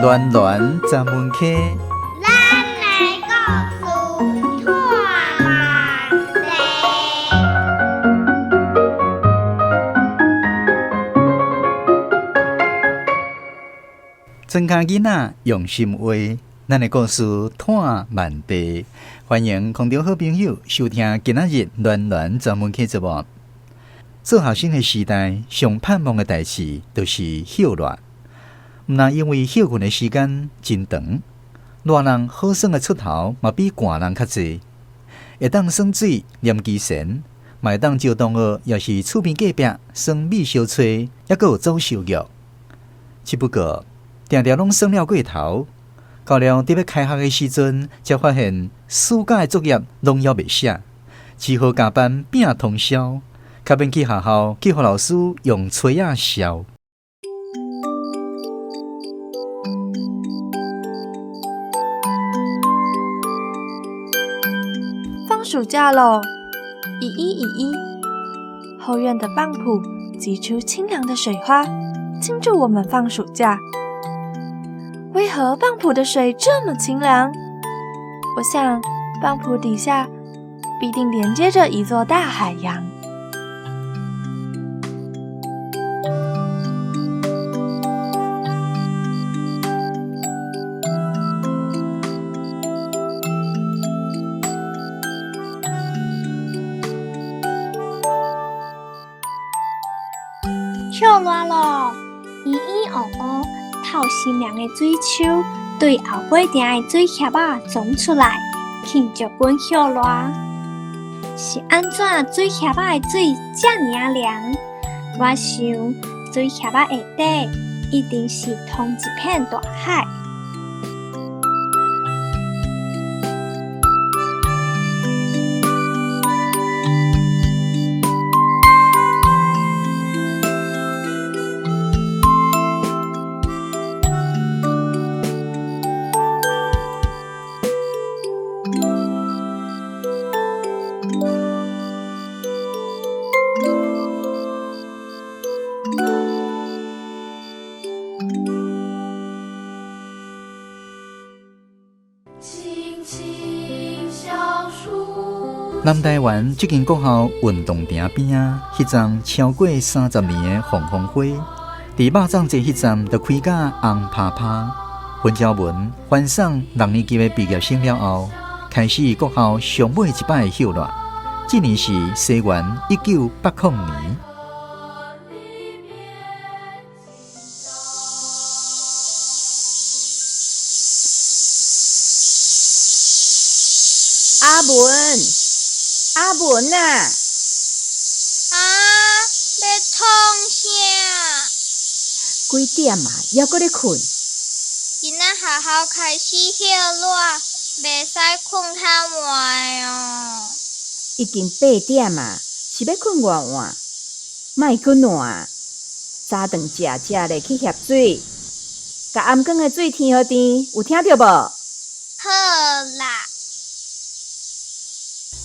暖暖十门课，咱来故事看万增加囡仔用心话，咱的故事看万倍。欢迎空中好朋友收听今仔日暖暖十门课节目。做学生的时代，上盼望的代志就是休热。毋但因为休困的时间真长，热人好耍的出头嘛比寒人较济。会当耍水念机神，嘛会当招同学，也是厝边隔壁耍米烧炊，还佫有走烧肉。只不过定定拢耍了过头，到了伫要开学的时阵，才发现暑假的作业拢还未写，只好加班拼通宵，较免去学校去互老师用锤仔笑。放暑假喽！依依，后院的蚌埠挤出清凉的水花，庆祝我们放暑假。为何蚌埠的水这么清凉？我想，蚌埠底下必定连接着一座大海洋。秋热咯，依依乌乌，透心凉的水手对后背顶的水盒仔装出来，庆祝本秋热。是安怎水盒仔的水这么凉？我想水盒仔下底一定是同一片大海。南台湾这间国校运动场边啊，迄丛超过30年的红枫花，伫肉粽节迄站就开甲红啪啪。分招文翻送6年级的毕业生了后，开始国校上尾一摆的休热。这年是西元1980年。阿文啊！要创啥？几点啊？还搁咧困？今仔学校开始休热，袂使困太晚哦。已经8点啊，是要困偌晚？莫搁烂，早顿食咧去翕水，甲暗光的水天好甜，有听到无？好啦。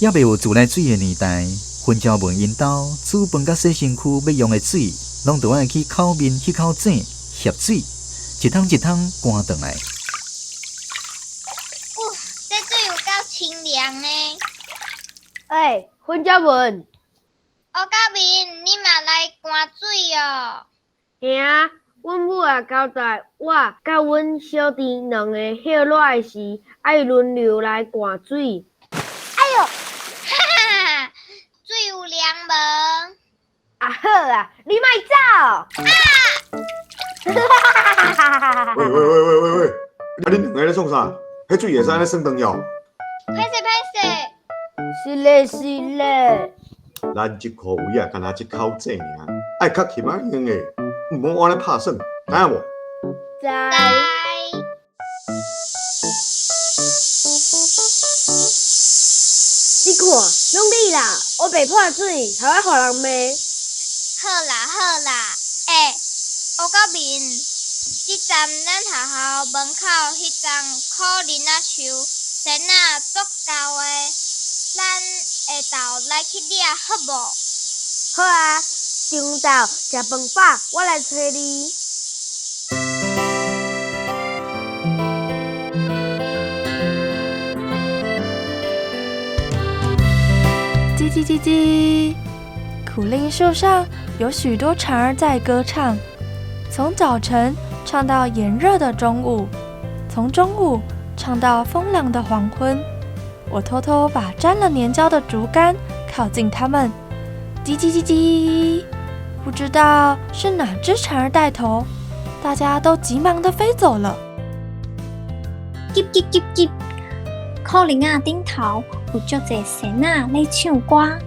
还未有自来水的年代，分招文因兜煮饭甲洗身躯要用的水，拢都爱去口面迄口井翕水，一桶一桶赶转来。这水有够清凉的。分招文，乌甲明，你嘛来赶水哦？兄，阮母也交代我甲阮小弟两个休热的时，爱轮流来赶水。水有凉无？好啊，你莫走！喂！恁两个咧创啥？迄水会使安尼算长要？歹势！是咧。咱这块位啊，干那一口井尔，爱较起码用的，唔好安尼拍算，知影无？知。你看，拢你啦！我白破水，还要互人骂。好啦，乌甲明，即站咱学校门口迄丛苦林仔树，绳仔足够的，咱下昼来去掠好无？好啊，中昼食饭饱，我来找你。叽叽叽。苦楝树上有许多蝉儿在歌唱，从早晨唱到炎热的中午，从中午唱到风凉的黄昏。我偷偷把沾了粘胶的竹竿靠近它们，叽叽叽叽。不知道是哪只蝉儿带头，大家都急忙地飞走了。叽叽叽叽，苦林啊顶头有足侪仙仔咧唱歌，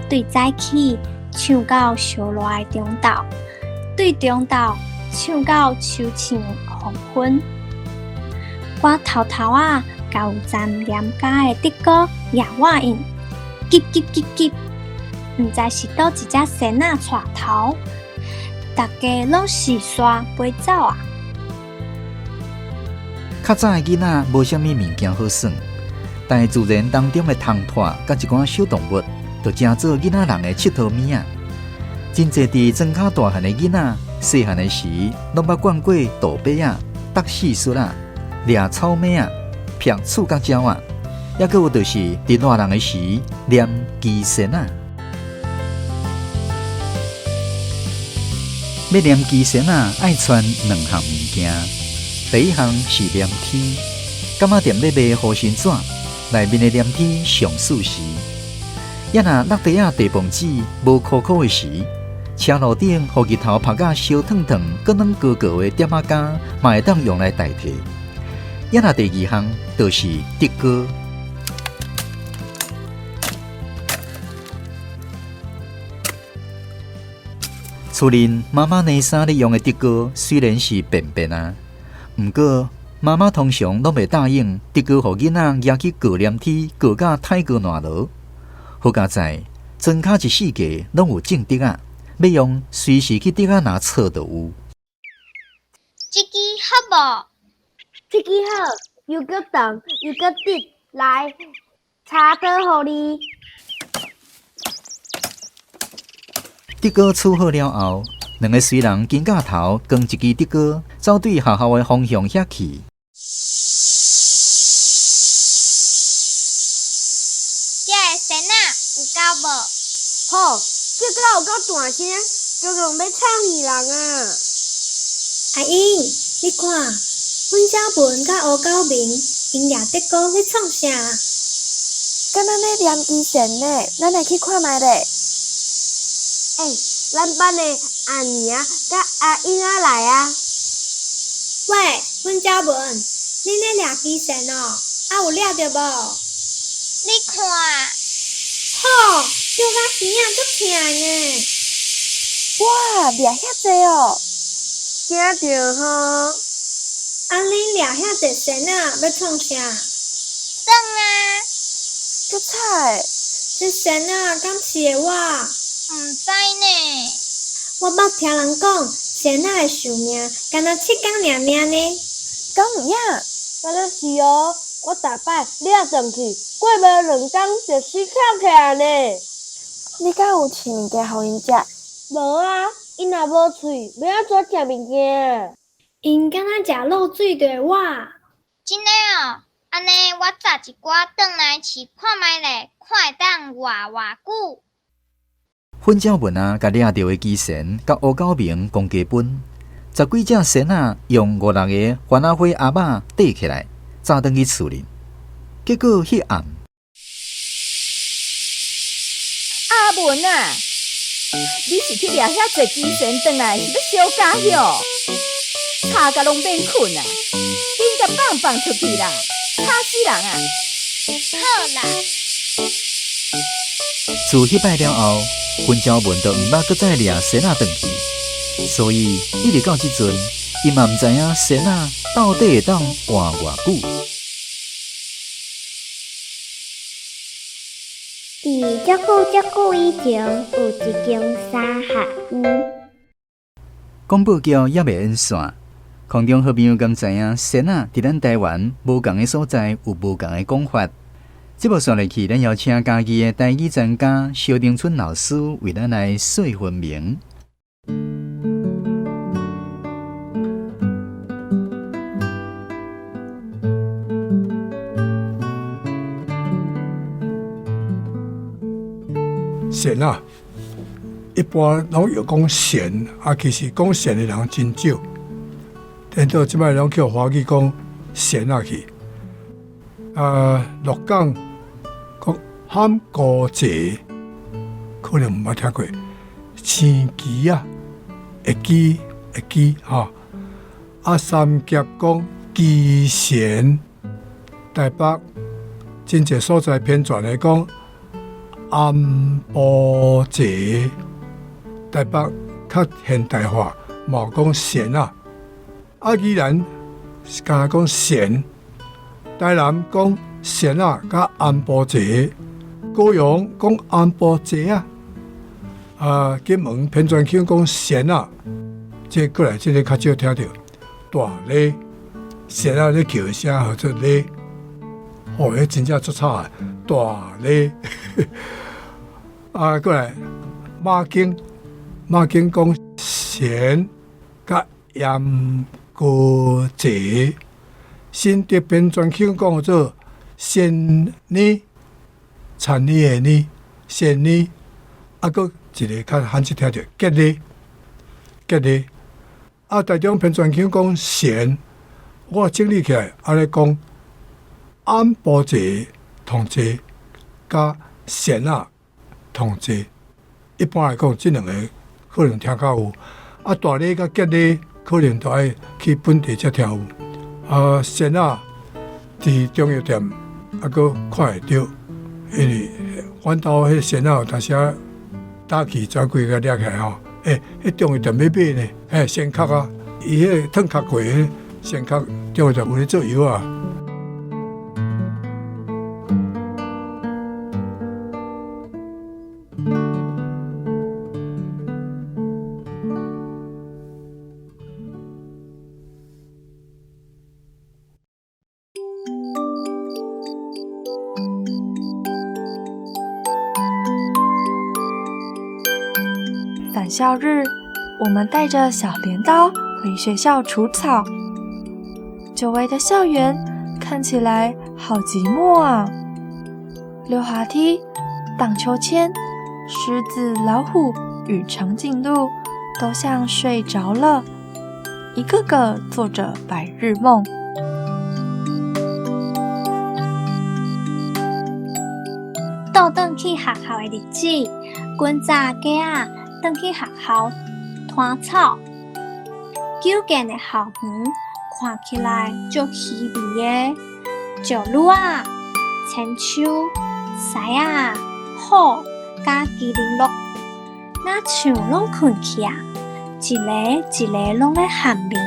对早起唱到烧热的中昼，对中昼唱到秋晴的黄昏。我偷偷啊，甲有站念家的的歌也我应，叽叽叽叽，毋知是倒一只仙仔带头，大家拢是刷飞走啊！较早的囡仔无啥物物件好耍，但自然当中的虫拖甲一寡小动物，就诚做囡仔人的佚佗物仔。真侪伫庄脚大汉的囡仔，细汉的时拢捌灌过倒爬仔、搭细雪仔、掠草莓仔、劈触角鸟仔，抑佫有就是伫热人的时念机仙仔。要念机仙仔，爱穿两项物件。第一项是黏天，柑仔店咧卖护身纸，内面的黏天上舒适。也若落地仔地磅纸无苦苦的时，车路顶予日头晒甲烧烫烫、搁软高高的点仔杆，嘛会当用来代替。也若第二项就是竹歌。厝内妈妈内衫咧用的竹歌虽然是便便啊。毋过，妈妈通常拢袂答应竹歌，互囡仔举去过黏天，过甲太过烂落。好佳在，庄脚一世界拢有种竹仔，要用随时去竹仔拿错就有。这支好无？这支好，又搁长又搁直，来，插倒互你。竹歌处好了后。两个随人肩胛头扛一支竹歌，走对学校的方向遐去。这个仙仔有够无？好，这个有够大声，就用要吵耳人啊！阿英，你看，阮小文甲乌狗明因掠竹歌咧创啥？敢若咧念机仙呢，咱来去看卖咧。咱班的阿妮啊，甲阿英啊来啊！喂，阮小文，恁咧掠机仙哦？有掠着无？你看，好，叫甲耳仔足疼呢。哇，掠遐济哦！惊着吼！恁掠遐济仙仔要创啥？耍啊！足彩！这仙仔敢是的我？毋知呢。我捌听人讲，仙仔的寿命敢若7天尔呢。敢有影？敢若是哦，我逐摆掠上去，过无2天就死翘起来呢。你敢有饲物件互因食？无啊，因若无喙，要安怎食物件？因敢若食漏水的我。真的哦，安尼我摘一寡转来饲看卖咧，看会当活久。粉鸟文啊，甲掠着的机仙，甲乌狗明公家本，10几只仙仔用5、6个番仔花鸭仔缀起来，早转去厝里。结果迄暗，阿文啊，你是去掠遐济机仙转来，是要烧家伙？吵甲拢免困啊，紧甲放出去啦，吵死人啊！好啦。自迄摆了后，粉鸟文就毋捌搁再掠仙仔转去，所以一直到即阵，伊嘛毋知影仙仔到底会当活偌久。伫足久以前，有一间三合院。广播剧也未演线，空中好朋友敢知影仙仔伫咱台湾无共的所在有无共的讲法。这部线落去，咱邀请家己的台语专家萧定春老师为咱来说分明。神啊，一般拢有讲神，其实讲神的人真少。等到即摆拢叫华语讲神啊去。鹿港讲喊高节，可能毋捌听过。青旗啊，会记哈。三峡讲基神，台北真侪所在偏传的讲安保节，台北较现代化，冇讲神啊。宜兰是敢讲神，台南讲神啊，甲安保节，高雄讲安保节啊。金门偏传腔讲神啊，这过来这个较少听到。大礼，神啊！咧叫声叫做礼，迄真正足吵的大礼。过来马经讲神，甲盐歌节，新德边专腔讲做仙女，田里的女，仙女。搁一个较罕一听着吉利。台中偏专腔讲神，我整理起来，安尼讲安保节同节，甲神啊同节。一般来讲，这两个可能听较有。大礼甲吉礼可能都爱去本地才听有。神啊，伫中药店搁看会到，因为阮兜迄神啊，有当时打起转几个掠起来吼。迄中药店要买呢，仙壳啊，伊迄烫壳过迄仙壳，中药店有咧做油啊。返校日，我们带着小镰刀回学校除草。久违的校园看起来好寂寞啊！溜滑梯、荡秋千、狮子、老虎与长颈鹿都像睡着了，一个个做着白日梦。倒转去学校的日子，阮查囝仔转去学校摊草，旧建的校园看起来足稀微的，石鹿啊、青树、狮啊、虎甲麒麟鹿，那像拢困去啊，一个一个拢咧喊鸣。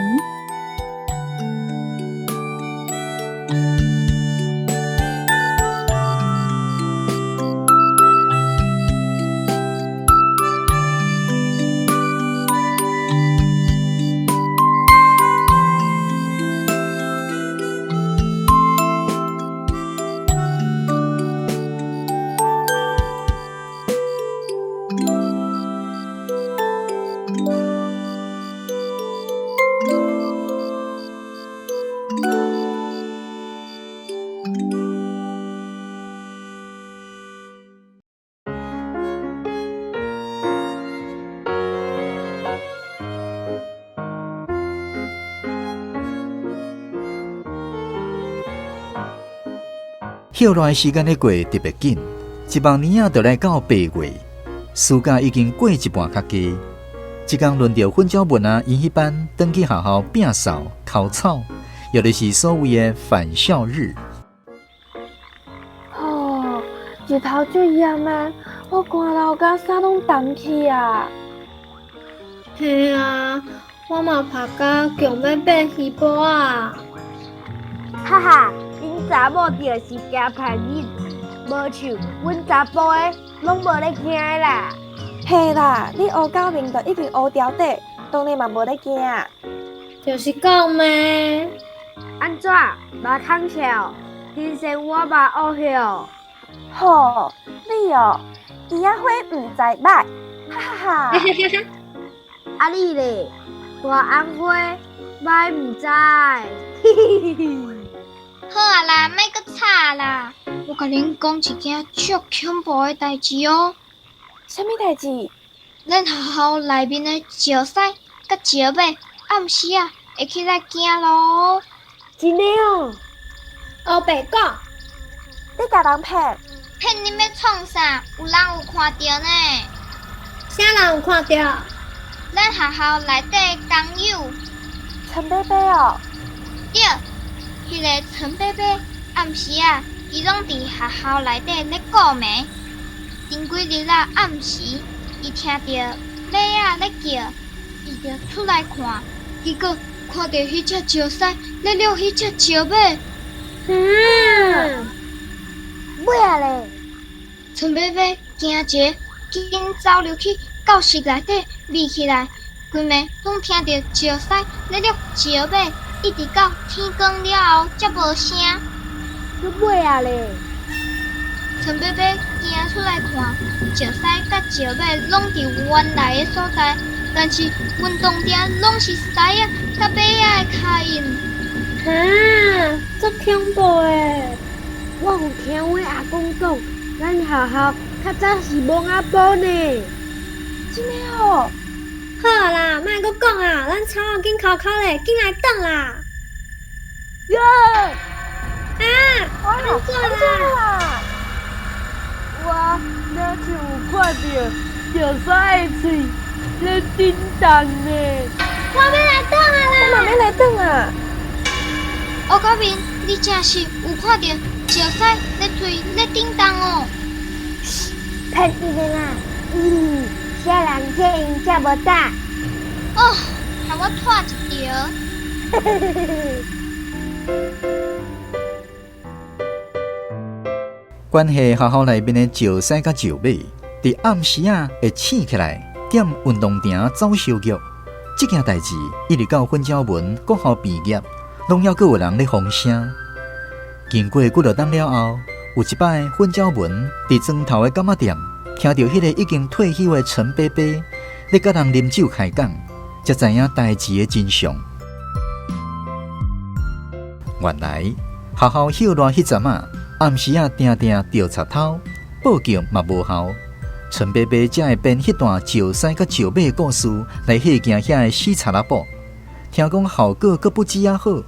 休热的时间咧过特别紧，一望年啊，就来到8月，暑假已经过一半较加。即天轮到粉鸟文啊，因迄班登去学校摒扫、烤草，又就是所谓的返校日。日头最炎啊，我汗流甲衫拢澹去啊。嘿啊，我嘛怕甲强要变鱼煲啊！哈哈，恁查某就是假歹人，无像阮查甫的，拢无咧惊啦。嘿啦，你乌狗面就已经乌条底，当然嘛无咧惊。就是讲咩？安怎？目空笑，天生我目乌晓。吼，你哦，伊仔花唔知歹，哈哈哈。啊你咧，大红花歹唔知，嘿嘿嘿。好啊啦，莫阁吵啦，我甲恁讲一件足恐怖的代志哦。什么代志？咱学校内面的石狮甲石马，暗时啊会起来行咯。真的哦？黑白讲，你甲人骗？骗恁要创啥？有人有看到呢？啥人有看到？咱学校内底工友，陈伯伯哦，对，迄个陈伯伯暗时啊，伊拢伫学校内底咧顾眠。前几日啊暗时，伊听到马仔咧叫，伊就出来看，结果看到迄只石狮咧遛迄只石马。尾啊咧！陈伯伯惊一个，紧走入去教室内底眯起来，规暝拢听到石狮咧遛石马，一直到天光了后才无声。佮尾啊咧！陈伯伯惊出来看，石狮甲石马拢伫原来的所在，但是运动场拢是狮仔甲马仔的脚印。足恐怖诶！我有听阮阿公讲，咱学校较早是蒙阿波呢。真的哦？好啦，莫阁讲啊，咱草啊紧考考咧，紧来转啦！安怎啦？我哪像有看到石狮的喙咧叮当呢？我要来转啊啦！我嘛要来转啊！乌高面，你真是有看到石狮咧喙咧叮当哦？骗你的啦！啥人骗因才无打？哦，害我拖一条。关系学校内面的石狮甲石马，伫暗时啊会醒起来，踮运动场走小玉。这件代志一直到粉鸟文国校毕业，拢还阁有人咧风声。经过几落档了后，有一摆粉鸟文伫庄头的柑仔店，听到迄个已经退休的陈伯伯咧甲人啉酒开讲，才知影代志的真相。原来学校休热迄阵啊，暗时啊定定掉插头，报警嘛无效。陈伯伯才会编迄段石狮甲石马的故事来吓惊遐的死查拉埔。听讲效果阁不止啊好，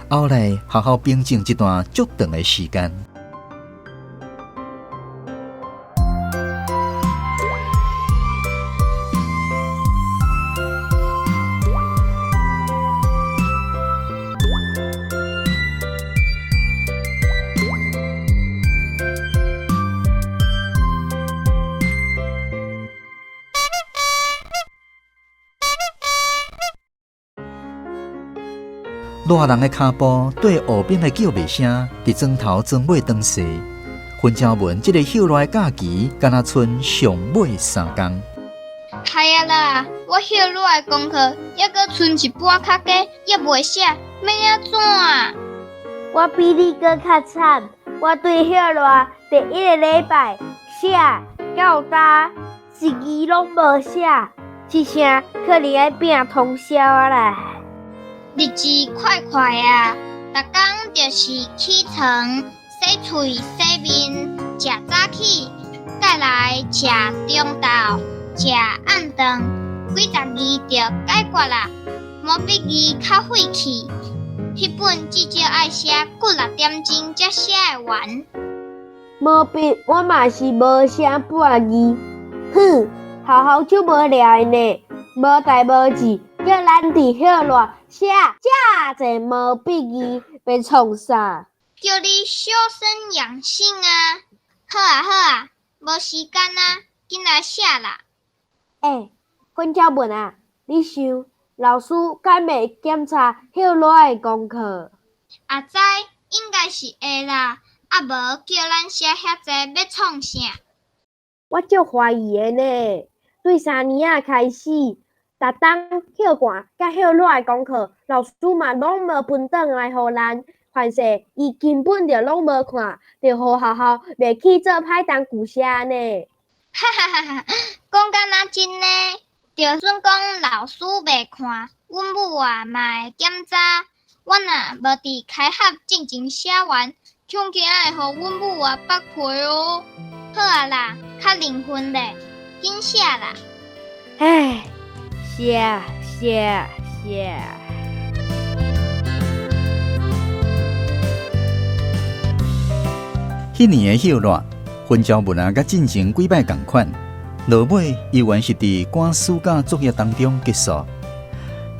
后来学校平静一段足长的时间。热人的脚步对河边的叫卖声，伫庄头庄尾长势。粉鸟文这个休热的假期，敢若剩上尾3天。系啊啦，我休热的功课还阁剩一半较加，还未写，要安怎啊？我比你搁较惨，我对休热第一个礼拜写到搭一字拢无写，一声可能要拼通宵啊啦。日子快快啊，逐工就是起床、洗喙、洗面、食早起，再来吃中昼、食暗顿，几十字就解决啦。毛笔字较费气，迄本至少爱写几6点钟才写会完。毛笔我嘛是无写半字，哼，好好就无聊的呢，无代无志，叫咱伫休热写遮侪毛笔字，要创啥？叫你修身养性啊！好啊好啊，无时间啊，紧来写啦。粉鸟文啊，你想老师敢会检查休热的功课？啊知，应该是会啦，啊无叫咱写遐济要创啥？我足怀疑的呢。对3年啊开始，逐冬休寒甲休热的功课，老师嘛拢无分转来互咱。凡是伊根本就拢无看，就互学校袂去做歹当旧写呢。哈哈哈哈！讲敢若真呢，就算讲老师袂看，阮母啊嘛会检查。我若无伫开学进前写完，恐惊会互阮母啊驳回哦。好啊啦，较灵魂咧。紧写啦。唉，写。迄年的秀热，分招文甲进前几摆同款，落尾伊原是伫赶暑假作业当中结束。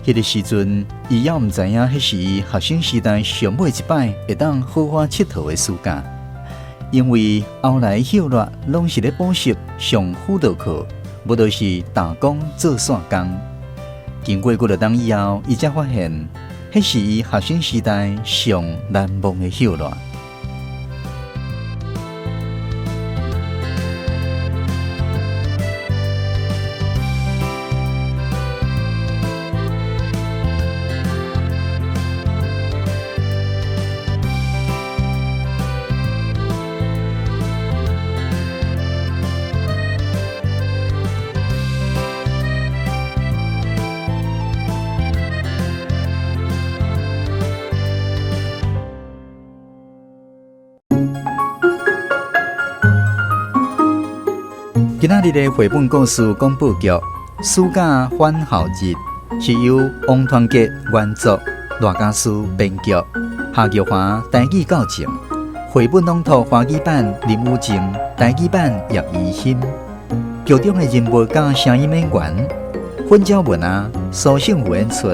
迄个时阵，伊也毋知影迄是伊学生时代上尾一摆会当好好佚佗的暑假，因为后来秀热拢是咧补习上辅导课，无就是打工做线工。经过几个冬以后，伊才发现，迄是伊学生时代上难忘的秀热。今仔日的绘本故事广播剧《暑假返校日》是由王团结原作，赖家书编剧，夏玉华台语校正，绘本朗读华语版林武静，台语版叶怡欣。剧中的人物甲声音演员：粉椒文啊，苏胜武演出；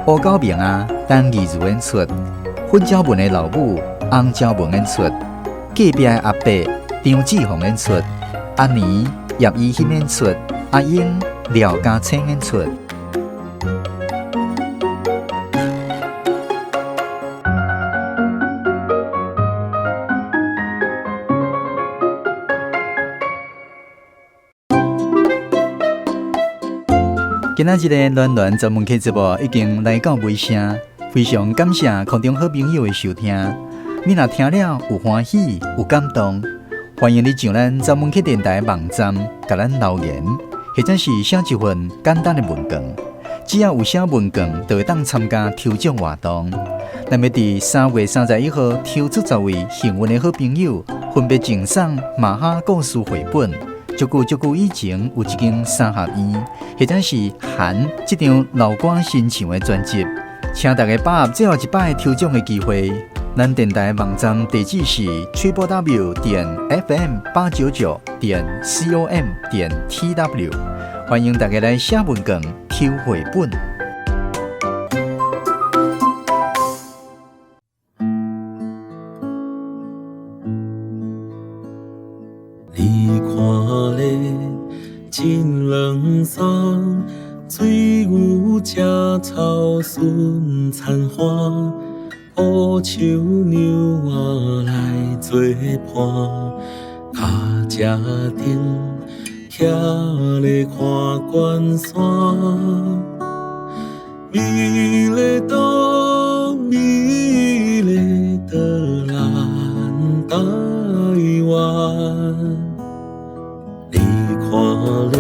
乌高明啊，陈义如演出；粉椒文的老母洪椒文演出；隔壁的阿伯张志宏演出；阿年叶怡欣演出，阿英廖家清演出。今仔日的暖暖专门客节目已经来到尾声，非常感谢空中好朋友的收听。你若听了有欢喜有感动，欢迎你上咱专门客电台网站，甲咱留言，或者是写一份简单的文件。只要有写文件，就会当参加抽奖活动。咱要伫3月31号抽出10位幸运的好朋友，分别赠送马哈故事绘本。足久以前有一间三合院，或者是含这张老歌新唱的专辑，请大家把握最后一摆抽奖的机会。咱电台网站地址是 www.fm899.com.tw， 欢迎大家来写文件、抽绘本。你看咧，真冷霜，水牛食草顺残花，乌树牛仔来做伴，脚车顶徛咧看关山，美丽岛，美丽的咱台湾。你看咧，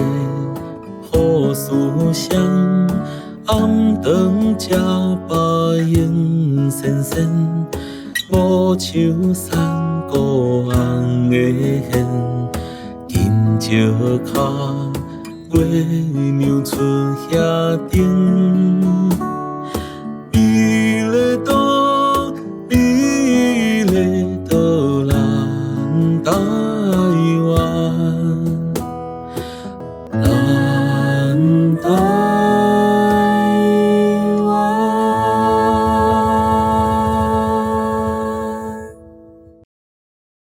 雨丝香，暗顿吃白烟闪闪，无像山高红的hen，金石脚，月娘出遐顶。